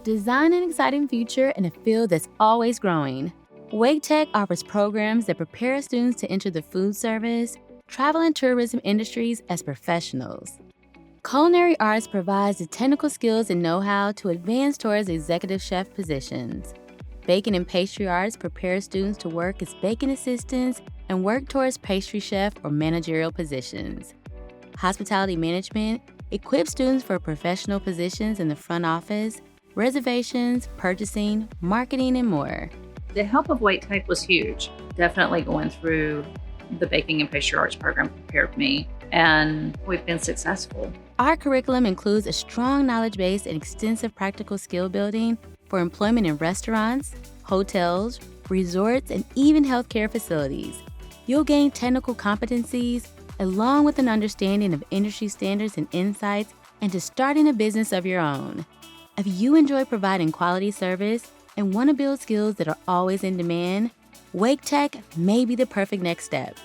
Design an exciting future in a field that's always growing. Wake Tech offers programs that prepare students to enter the food service, travel and tourism industries as professionals. Culinary arts provides the technical skills and know-how to advance towards executive chef positions. Baking and pastry arts prepare students to work as baking assistants and work towards pastry chef or managerial positions. Hospitality management equips students for professional positions in the front office, reservations, purchasing, marketing, and more. The help of Wake Tech was huge. Definitely going through the baking and pastry arts program prepared me, and we've been successful. Our curriculum includes a strong knowledge base and extensive practical skill building for employment in restaurants, hotels, resorts, and even healthcare facilities. You'll gain technical competencies along with an understanding of industry standards and insights into starting a business of your own. If you enjoy providing quality service and want to build skills that are always in demand, Wake Tech may be the perfect next step.